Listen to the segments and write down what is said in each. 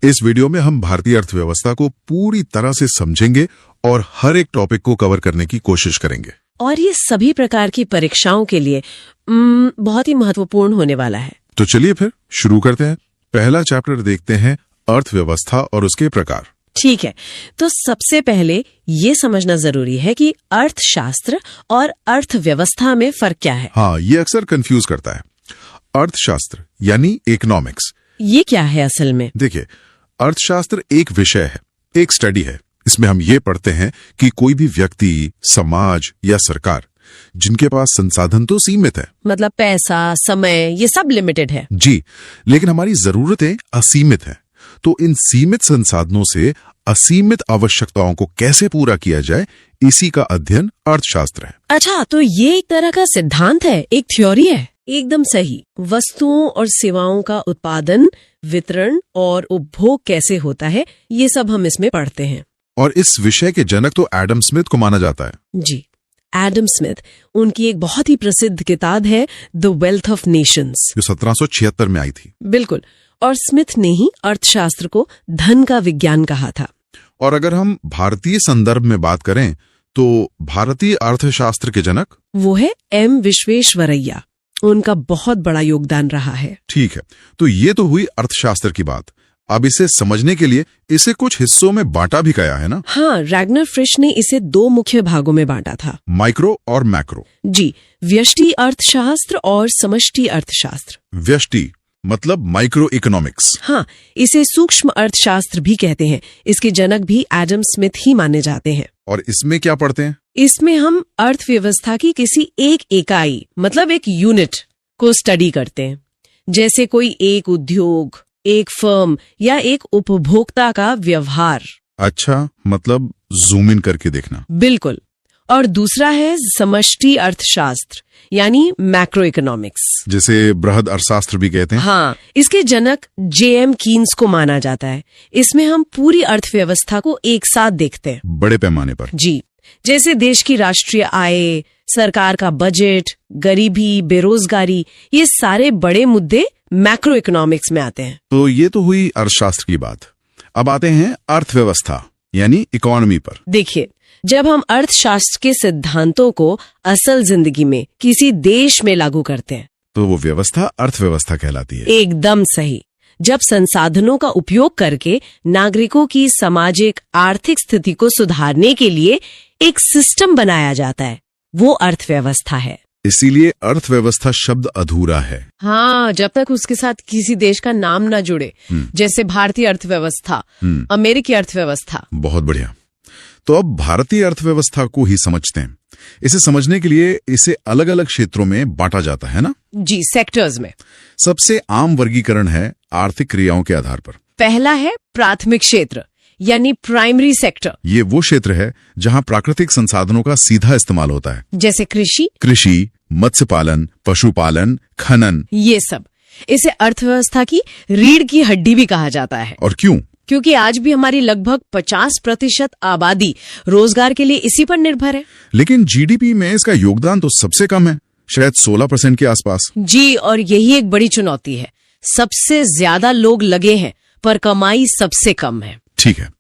इस वीडियो में हम भारतीय अर्थव्यवस्था को पूरी तरह से समझेंगे और हर एक टॉपिक को कवर करने की कोशिश करेंगे। और ये सभी प्रकार की परीक्षाओं के लिए बहुत ही महत्वपूर्ण होने वाला है। तो चलिए फिर शुरू करते हैं। पहला चैप्टर देखते हैं अर्थव्यवस्था और उसके प्रकार। ठीक है, तो सबसे पहले ये समझना जरूरी है कि अर्थशास्त्र और अर्थव्यवस्था में फर्क क्या है। हाँ, ये अक्सर कंफ्यूज करता है। अर्थशास्त्र यानी इकोनॉमिक्स, ये क्या है असल में? देखिए, अर्थशास्त्र एक विषय है, एक स्टडी है। इसमें हम ये पढ़ते हैं कि कोई भी व्यक्ति, समाज या सरकार जिनके पास संसाधन तो सीमित है, मतलब पैसा, समय, ये सब लिमिटेड है जी, लेकिन हमारी जरूरतें असीमित हैं। तो इन सीमित संसाधनों से असीमित आवश्यकताओं को कैसे पूरा किया जाए, इसी का अध्ययन अर्थशास्त्र है। अच्छा, तो ये एक तरह का सिद्धांत है, एक थ्योरी है। एकदम सही। वस्तुओं और सेवाओं का उत्पादन, वितरण और उपभोग कैसे होता है, ये सब हम इसमें पढ़ते हैं। और इस विषय के जनक तो एडम स्मिथ को माना जाता है। जी, एडम स्मिथ, उनकी एक बहुत ही प्रसिद्ध किताब है द वेल्थ ऑफ नेशंस, जो 1776 में आई थी। बिल्कुल। और स्मिथ ने ही अर्थशास्त्र को धन का विज्ञान कहा था। और अगर हम भारतीय संदर्भ में बात करें तो भारतीय अर्थशास्त्र के जनक वो है एम विश्वेश्वरैया। उनका बहुत बड़ा योगदान रहा है। ठीक है, तो ये तो हुई अर्थशास्त्र की बात। अब इसे समझने के लिए इसे कुछ हिस्सों में बांटा भी गया है ना? हाँ, रैगनर फ्रिश ने इसे 2 मुख्य भागों में बांटा था, माइक्रो और मैक्रो। जी, व्यष्टि अर्थशास्त्र और समष्टि अर्थशास्त्र। व्यष्टि मतलब माइक्रो इकोनॉमिक्स। हाँ, इसे सूक्ष्म अर्थशास्त्र भी कहते हैं। इसके जनक भी एडम स्मिथ ही माने जाते हैं। और इसमें क्या पढ़ते हैं? इसमें हम अर्थव्यवस्था की किसी एक इकाई, मतलब एक यूनिट को स्टडी करते हैं, जैसे कोई एक उद्योग, एक फर्म या एक उपभोक्ता का व्यवहार। अच्छा, मतलब जूम इन करके देखना। बिल्कुल। और दूसरा है समष्टि अर्थशास्त्र यानी मैक्रो इकोनॉमिक्स, जिसे बृहद अर्थशास्त्र भी कहते हैं। हाँ, इसके जनक जेएम कीन्स को माना जाता है। इसमें हम पूरी अर्थव्यवस्था को एक साथ देखते हैं, बड़े पैमाने पर। जी, जैसे देश की राष्ट्रीय आय, सरकार का बजट, गरीबी, बेरोजगारी, ये सारे बड़े मुद्दे मैक्रो इकोनॉमिक्स में आते हैं। तो ये तो हुई अर्थशास्त्र की बात। अब आते हैं अर्थव्यवस्था यानी इकोनॉमी पर। देखिए, जब हम अर्थशास्त्र के सिद्धांतों को असल जिंदगी में किसी देश में लागू करते हैं तो वो व्यवस्था अर्थव्यवस्था कहलाती है। एकदम सही। जब संसाधनों का उपयोग करके नागरिकों की सामाजिक आर्थिक स्थिति को सुधारने के लिए एक सिस्टम बनाया जाता है, वो अर्थव्यवस्था है। इसीलिए अर्थव्यवस्था शब्द अधूरा है। हाँ, जब तक उसके साथ किसी देश का नाम ना जुड़े, जैसे भारतीय अर्थव्यवस्था, अमेरिकी अर्थव्यवस्था। बहुत बढ़िया। तो अब भारतीय अर्थव्यवस्था को ही समझते हैं। इसे समझने के लिए इसे अलग अलग क्षेत्रों में बांटा जाता है ना? जी, सेक्टर्स में। सबसे आम वर्गीकरण है आर्थिक क्रियाओं के आधार पर। पहला है प्राथमिक क्षेत्र यानी प्राइमरी सेक्टर। ये वो क्षेत्र है जहां प्राकृतिक संसाधनों का सीधा इस्तेमाल होता है, जैसे कृषि, मत्स्य पालन, पशुपालन, खनन, ये सब। इसे अर्थव्यवस्था की रीढ़ की हड्डी भी कहा जाता है। और क्यों? क्योंकि आज भी हमारी लगभग 50% आबादी रोजगार के लिए इसी पर निर्भर है। लेकिन जीडीपी में इसका योगदान तो सबसे कम है, शायद 16% के आसपास। जी, और यही एक बड़ी चुनौती है। सबसे ज्यादा लोग लगे हैं पर कमाई सबसे कम है। ठीक है,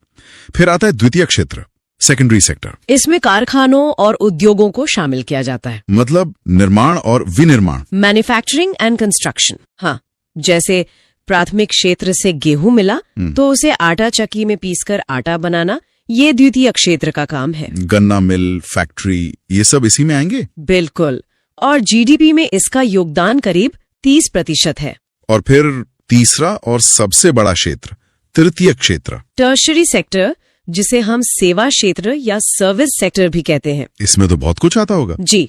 फिर आता है द्वितीय क्षेत्र, सेकेंडरी सेक्टर। इसमें कारखानों और उद्योगों को शामिल किया जाता है, मतलब निर्माण और विनिर्माण, मैन्युफैक्चरिंग एंड कंस्ट्रक्शन। हाँ, जैसे प्राथमिक क्षेत्र से गेहूं मिला तो उसे आटा चक्की में पीसकर आटा बनाना, ये द्वितीय क्षेत्र का काम है। गन्ना मिल, फैक्ट्री, ये सब इसी में आएंगे। बिल्कुल। और जीडीपी में इसका योगदान करीब 30% है। और फिर तीसरा और सबसे बड़ा क्षेत्र, तृतीय क्षेत्र, टर्शरी सेक्टर, जिसे हम सेवा क्षेत्र या सर्विस सेक्टर भी कहते हैं। इसमें तो बहुत कुछ आता होगा। जी,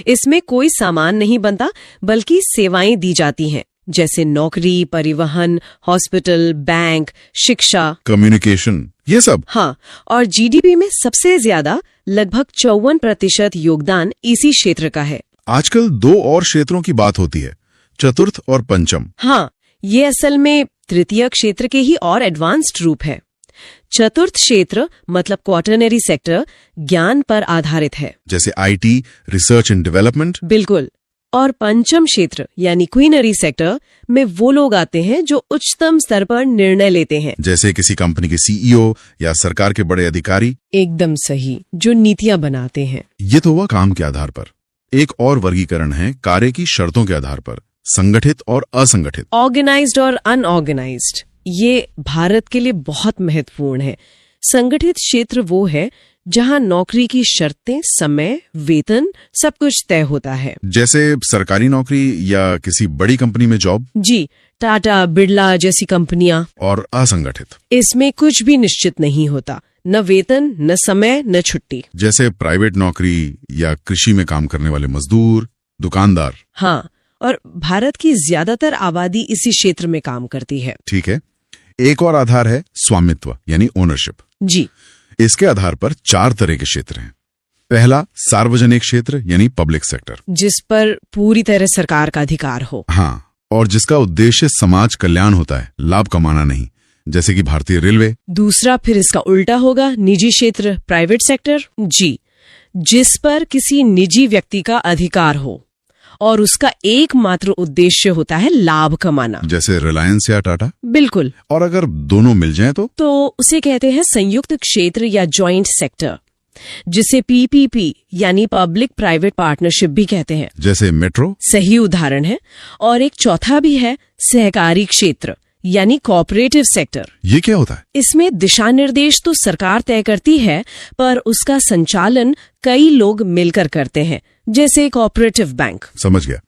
इसमें कोई सामान नहीं बनता बल्कि सेवाएं दी जाती हैं, जैसे नौकरी, परिवहन, हॉस्पिटल, बैंक, शिक्षा, कम्युनिकेशन, ये सब। हाँ, और जीडीपी में सबसे ज्यादा लगभग 54% योगदान इसी क्षेत्र का है। आजकल 2 और क्षेत्रों की बात होती है, चतुर्थ और पंचम। हाँ, ये असल में तृतीय क्षेत्र के ही और एडवांस्ड रूप है। चतुर्थ क्षेत्र मतलब क्वाटरनरी सेक्टर ज्ञान पर आधारित है, जैसे आईटी, रिसर्च एंड डेवलपमेंट। बिल्कुल। और पंचम क्षेत्र यानी क्वीनरी सेक्टर में वो लोग आते हैं जो उच्चतम स्तर पर निर्णय लेते हैं। जैसे किसी कंपनी के सीईओ या सरकार के बड़े अधिकारी। एकदम सही, जो नीतियां बनाते हैं। ये तो हुआ काम के आधार पर। एक और वर्गीकरण है कार्य की शर्तों के आधार पर, संगठित और असंगठित। ऑर्गेनाइज्ड और अनऑर्गेनाइज्ड, ये भारत के लिए बहुत महत्वपूर्ण है। संगठित क्षेत्र वो है जहां नौकरी की शर्तें, समय, वेतन सब कुछ तय होता है। जैसे सरकारी नौकरी या किसी बड़ी कंपनी में जॉब। जी, टाटा, बिरला जैसी कंपनियां। और असंगठित, इसमें कुछ भी निश्चित नहीं होता, न वेतन, न समय, न छुट्टी। जैसे प्राइवेट नौकरी या कृषि में काम करने वाले मजदूर, दुकानदार। हाँ, और भारत की ज्यादातर आबादी इसी क्षेत्र में काम करती है। ठीक है। एक और आधार है स्वामित्व यानी ओनरशिप। जी, इसके आधार पर 4 तरह के क्षेत्र हैं। पहला सार्वजनिक क्षेत्र यानी पब्लिक सेक्टर, जिस पर पूरी तरह सरकार का अधिकार हो। हाँ, और जिसका उद्देश्य समाज कल्याण होता है, लाभ कमाना नहीं, जैसे कि भारतीय रेलवे। दूसरा फिर इसका उल्टा होगा, निजी क्षेत्र, प्राइवेट सेक्टर। जी, जिस पर किसी निजी व्यक्ति का अधिकार हो और उसका एकमात्र उद्देश्य होता है लाभ कमाना, जैसे रिलायंस या टाटा। बिल्कुल। और अगर दोनों मिल जाएं तो उसे कहते हैं संयुक्त क्षेत्र या जॉइंट सेक्टर, जिसे पीपीपी यानी पब्लिक प्राइवेट पार्टनरशिप भी कहते हैं। जैसे मेट्रो। सही उदाहरण है। और एक चौथा भी है सहकारी क्षेत्र यानी कोऑपरेटिव सेक्टर। ये क्या होता है? इसमें दिशा निर्देश तो सरकार तय करती है, पर उसका संचालन कई लोग मिलकर करते हैं, जैसे कोऑपरेटिव बैंक। समझ गया।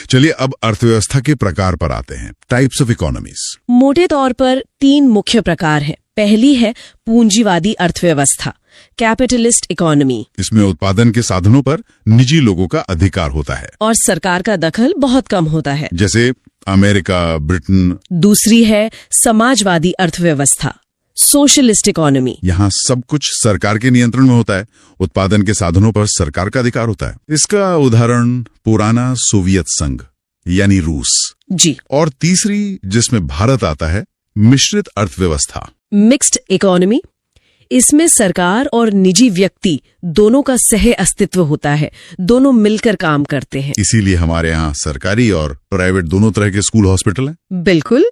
चलिए अब अर्थव्यवस्था के प्रकार पर आते हैं, टाइप्स ऑफ इकोनॉमीज। मोटे तौर पर 3 मुख्य प्रकार हैं। पहली है पूंजीवादी अर्थव्यवस्था, कैपिटलिस्ट इकोनॉमी। इसमें उत्पादन के साधनों पर निजी लोगों का अधिकार होता है और सरकार का दखल बहुत कम होता है, जैसे अमेरिका, ब्रिटेन। दूसरी है समाजवादी अर्थव्यवस्था, सोशलिस्ट इकोनॉमी। यहाँ सब कुछ सरकार के नियंत्रण में होता है, उत्पादन के साधनों पर सरकार का अधिकार होता है। इसका उदाहरण पुराना सोवियत संघ यानी रूस। जी। और तीसरी जिसमें भारत आता है, मिश्रित अर्थव्यवस्था, मिक्स्ड इकोनॉमी। इसमें सरकार और निजी व्यक्ति दोनों का सह अस्तित्व होता है, दोनों मिलकर काम करते हैं। इसीलिए हमारे यहाँ सरकारी और प्राइवेट दोनों तरह के स्कूल, हॉस्पिटल हैं। बिल्कुल।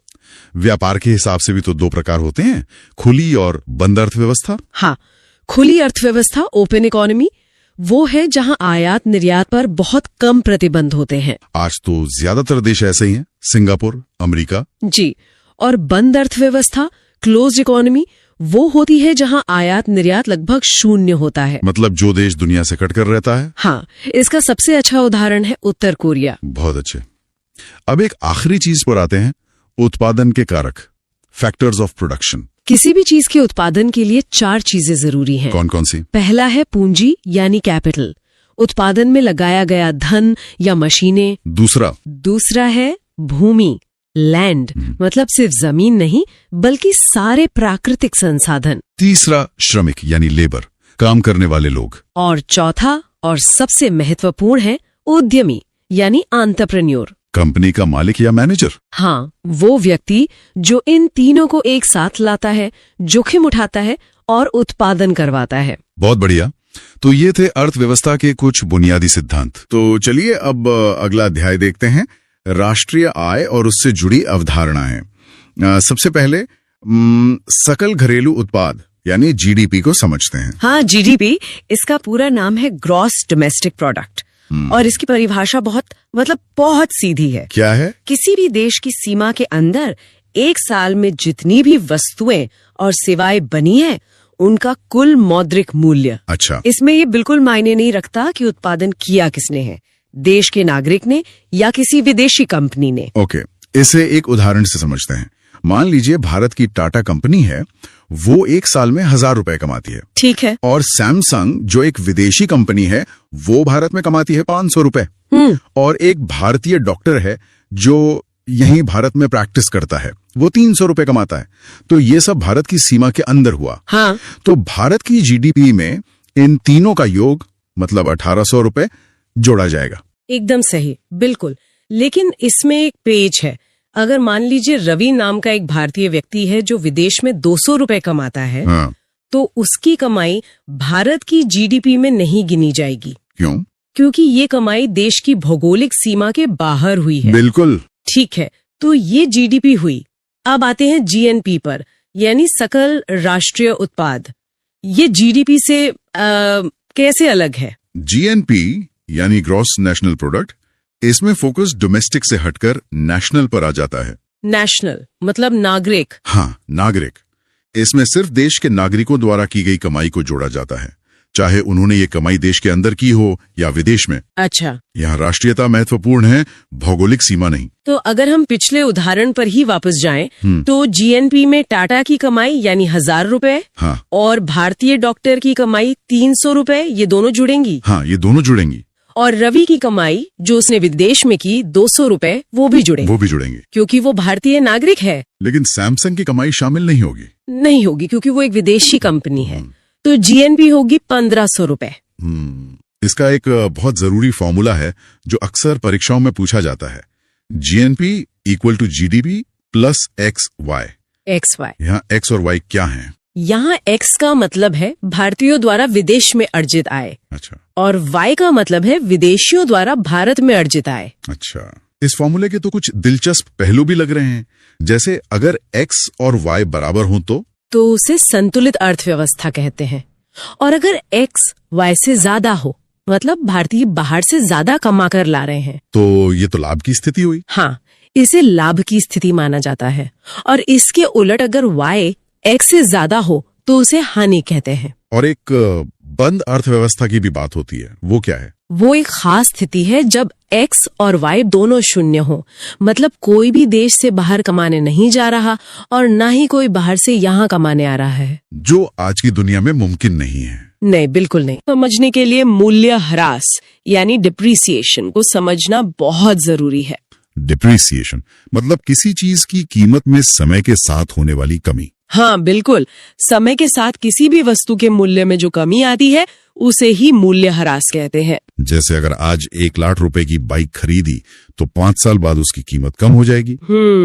व्यापार के हिसाब से भी तो 2 प्रकार होते हैं, खुली और बंद अर्थव्यवस्था। हाँ, खुली अर्थव्यवस्था ओपन इकोनॉमी वो है जहां आयात निर्यात पर बहुत कम प्रतिबंध होते हैं। आज तो ज्यादातर देश ऐसे ही हैं, सिंगापुर, अमेरिका। जी। और बंद अर्थव्यवस्था क्लोज्ड इकोनॉमी वो होती है जहां आयात निर्यात लगभग शून्य होता है, मतलब जो देश दुनिया से कट कर रहता है। हाँ, इसका सबसे अच्छा उदाहरण है उत्तर कोरिया। बहुत अच्छे। अब एक आखिरी चीज पर आते हैं, उत्पादन के कारक, फैक्टर्स ऑफ प्रोडक्शन। किसी भी चीज के उत्पादन के लिए 4 चीजें जरूरी हैं। कौन कौन सी? पहला है पूंजी यानी कैपिटल, उत्पादन में लगाया गया धन या मशीनें। दूसरा है भूमि, लैंड, मतलब सिर्फ जमीन नहीं बल्कि सारे प्राकृतिक संसाधन। तीसरा श्रमिक यानी लेबर, काम करने वाले लोग। और चौथा और सबसे महत्वपूर्ण है उद्यमी यानी एंटरप्रेन्योर, कंपनी का मालिक या मैनेजर। हाँ, वो व्यक्ति जो इन तीनों को एक साथ लाता है, जोखिम उठाता है और उत्पादन करवाता है। बहुत बढ़िया। तो ये थे अर्थव्यवस्था के कुछ बुनियादी सिद्धांत। तो चलिए अब अगला अध्याय देखते हैं, राष्ट्रीय आय और उससे जुड़ी अवधारणाएं। सबसे पहले सकल घरेलू उत्पाद यानी जीडीपी को समझते हैं। हाँ, जीडीपी, इसका पूरा नाम है ग्रॉस डोमेस्टिक प्रोडक्ट। और इसकी परिभाषा बहुत सीधी है। क्या है? किसी भी देश की सीमा के अंदर एक साल में जितनी भी वस्तुएं और सेवाएं बनी है उनका कुल मौद्रिक मूल्य। अच्छा। इसमें ये बिल्कुल मायने नहीं रखता कि उत्पादन किया किसने है, देश के नागरिक ने या किसी विदेशी कंपनी ने। ओके, इसे एक उदाहरण से समझते हैं। मान लीजिए भारत की टाटा कंपनी है, वो एक साल में 1000 रुपए कमाती है। ठीक है। और सैमसंग जो एक विदेशी कंपनी है, वो भारत में कमाती है 500 रुपए। और एक भारतीय डॉक्टर है जो यहीं भारत में प्रैक्टिस करता है, वो 300 रुपए कमाता है। तो ये सब भारत की सीमा के अंदर हुआ। हाँ। तो भारत की जीडीपी में इन तीनों का योग मतलब 1800 रुपए जोड़ा जाएगा। एकदम सही, बिल्कुल। लेकिन इसमें एक पेच है। अगर मान लीजिए रवि नाम का एक भारतीय व्यक्ति है जो विदेश में 200 रुपए कमाता है, हाँ। तो उसकी कमाई भारत की जीडीपी में नहीं गिनी जाएगी। क्यों? क्योंकि ये कमाई देश की भौगोलिक सीमा के बाहर हुई है। बिल्कुल। ठीक है, तो ये जीडीपी हुई। अब आते हैं जीएनपी पर, यानी सकल राष्ट्रीय उत्पाद। ये जीडीपी से कैसे अलग है? जीएनपी यानी ग्रॉस नेशनल प्रोडक्ट, इसमें फोकस डोमेस्टिक से हटकर नेशनल पर आ जाता है। नेशनल मतलब नागरिक। हाँ, नागरिक। इसमें सिर्फ देश के नागरिकों द्वारा की गई कमाई को जोड़ा जाता है, चाहे उन्होंने ये कमाई देश के अंदर की हो या विदेश में। अच्छा, यहाँ राष्ट्रीयता महत्वपूर्ण है, भौगोलिक सीमा नहीं। तो अगर हम पिछले उदाहरण पर ही वापस जाएं, तो जीएनपी में टाटा की कमाई यानी 1000 रुपए, हाँ, और भारतीय डॉक्टर की कमाई 300 रुपए, ये दोनों जुड़ेंगी। हाँ, ये दोनों जुड़ेंगी। और रवि की कमाई जो उसने विदेश में की 200 रुपए, वो भी जुड़ेंगे, क्योंकि वो भारतीय नागरिक है। लेकिन सैमसंग की कमाई शामिल नहीं होगी। नहीं होगी, क्योंकि वो एक विदेशी कंपनी है। तो जीएनपी होगी 1500 रुपए। इसका एक बहुत जरूरी फॉर्मूला है जो अक्सर परीक्षाओं में पूछा जाता है। GNP equal to GDP plus x y. X y, यहाँ एक्स और वाई क्या है? यहाँ एक्स का मतलब है भारतीयों द्वारा विदेश में अर्जित आय। अच्छा। और वाई का मतलब है विदेशियों द्वारा भारत में अर्जित आय। अच्छा, इस फॉर्मूले के तो कुछ दिलचस्प पहलू भी लग रहे हैं, जैसे अगर एक्स और वाई बराबर हों तो उसे संतुलित अर्थव्यवस्था कहते हैं। और अगर एक्स वाई से ज्यादा हो, मतलब भारतीय बाहर से ज्यादा कमा कर ला रहे हैं, तो ये तो लाभ की स्थिति हुई। हाँ, इसे लाभ की स्थिति माना जाता है। और इसके उलट अगर वाई एक्स से ज्यादा हो तो उसे हानि कहते हैं। और एक बंद अर्थव्यवस्था की भी बात होती है, वो क्या है? वो एक खास स्थिति है जब एक्स और वाई दोनों शून्य हो, मतलब कोई भी देश से बाहर कमाने नहीं जा रहा और ना ही कोई बाहर से यहाँ कमाने आ रहा है, जो आज की दुनिया में मुमकिन नहीं है। नहीं, बिल्कुल नहीं। समझने के लिए मूल्य ह्रास यानी डिप्रिसिएशन को समझना बहुत जरूरी है। डिप्रिसिएशन मतलब किसी चीज की कीमत में समय के साथ होने वाली कमी। हाँ, बिल्कुल। समय के साथ किसी भी वस्तु के मूल्य में जो कमी आती है उसे ही मूल्य ह्रास कहते हैं। जैसे अगर आज 1 लाख रुपए की बाइक खरीदी तो 5 साल बाद उसकी कीमत कम हो जाएगी।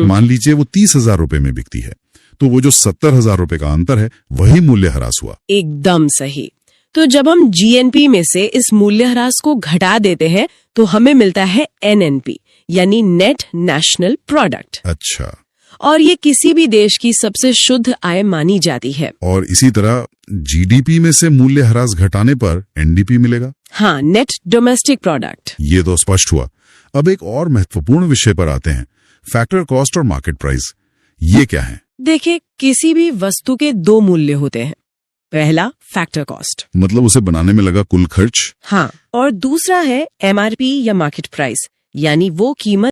मान लीजिए वो 30,000 रुपए में बिकती है, तो वो जो 70,000 रुपए का अंतर है वही मूल्य ह्रास हुआ। एकदम सही। तो जब हम जीएनपी में से इस मूल्य ह्रास को घटा देते हैं तो हमें मिलता है एनएनपी यानी नेट नेशनल प्रोडक्ट। अच्छा। और ये किसी भी देश की सबसे शुद्ध आय मानी जाती है। और इसी तरह जीडीपी में से मूल्य ह्रास घटाने पर एनडीपी मिलेगा। हाँ, नेट डोमेस्टिक प्रोडक्ट। ये तो स्पष्ट हुआ। अब एक और महत्वपूर्ण विषय पर आते हैं, फैक्टर कॉस्ट और मार्केट प्राइस। ये क्या है? देखिए, किसी भी वस्तु के 2 मूल्य होते हैं। पहला फैक्टर कॉस्ट, मतलब उसे बनाने में लगा कुल खर्च। हाँ, और दूसरा है एमआरपी या मार्केट प्राइस, यानी वो कीमत